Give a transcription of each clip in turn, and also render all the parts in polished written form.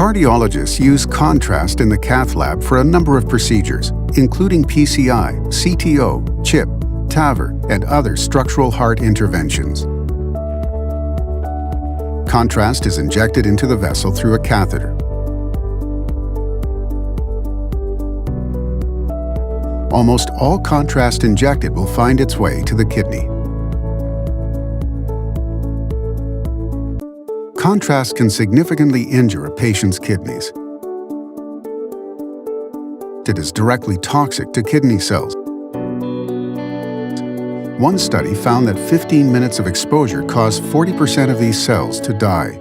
Cardiologists use contrast in the cath lab for a number of procedures, including PCI, CTO, CHIP, TAVR, and other structural heart interventions. Contrast is injected into the vessel through a catheter. Almost all contrast injected will find its way to the kidney. Contrast can significantly injure a patient's kidneys. It is directly toxic to kidney cells. One study found that 15 minutes of exposure caused 40% of these cells to die.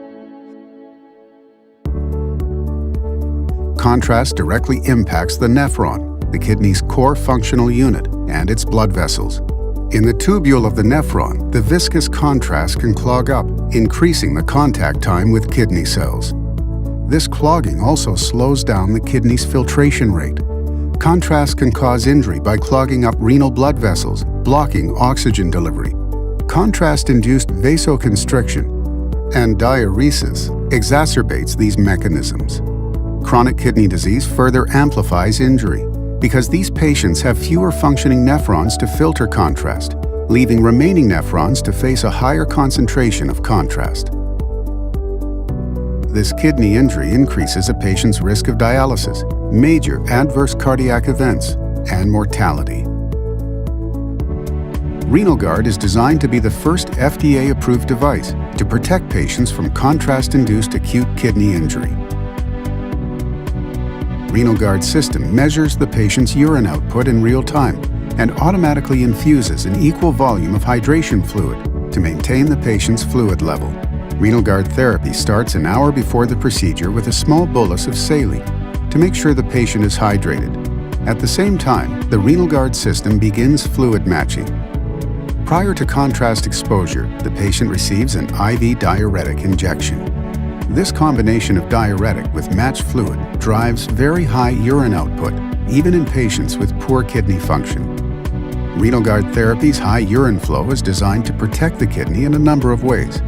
Contrast directly impacts the nephron, the kidney's core functional unit, and its blood vessels. In the tubule of the nephron, the viscous contrast can clog up, increasing the contact time with kidney cells. This clogging also slows down the kidney's filtration rate. Contrast can cause injury by clogging up renal blood vessels, blocking oxygen delivery. Contrast-induced vasoconstriction and diuresis exacerbates these mechanisms. Chronic kidney disease further amplifies injury, because these patients have fewer functioning nephrons to filter contrast, leaving remaining nephrons to face a higher concentration of contrast. This kidney injury increases a patient's risk of dialysis, major adverse cardiac events, and mortality. RenalGuard is designed to be the first FDA-approved device to protect patients from contrast-induced acute kidney injury. RenalGuard system measures the patient's urine output in real time and automatically infuses an equal volume of hydration fluid to maintain the patient's fluid level. RenalGuard therapy starts an hour before the procedure with a small bolus of saline to make sure the patient is hydrated. At the same time, the RenalGuard system begins fluid matching. Prior to contrast exposure, the patient receives an IV diuretic injection. This combination of diuretic with matched fluid drives very high urine output, even in patients with poor kidney function. RenalGuard therapy's high urine flow is designed to protect the kidney in a number of ways.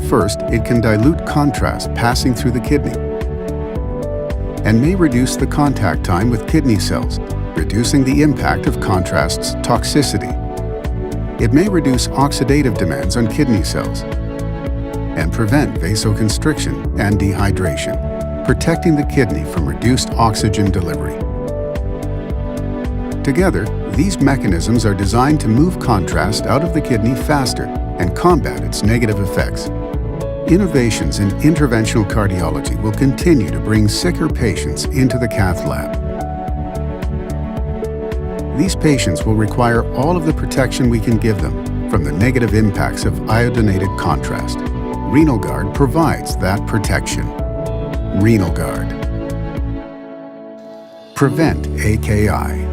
First, it can dilute contrast passing through the kidney and may reduce the contact time with kidney cells, reducing the impact of contrast's toxicity. It may reduce oxidative demands on kidney cells and prevent vasoconstriction and dehydration, protecting the kidney from reduced oxygen delivery. Together, these mechanisms are designed to move contrast out of the kidney faster and combat its negative effects. Innovations in interventional cardiology will continue to bring sicker patients into the cath lab. These patients will require all of the protection we can give them from the negative impacts of iodinated contrast. RenalGuard provides that protection. RenalGuard. Prevent AKI.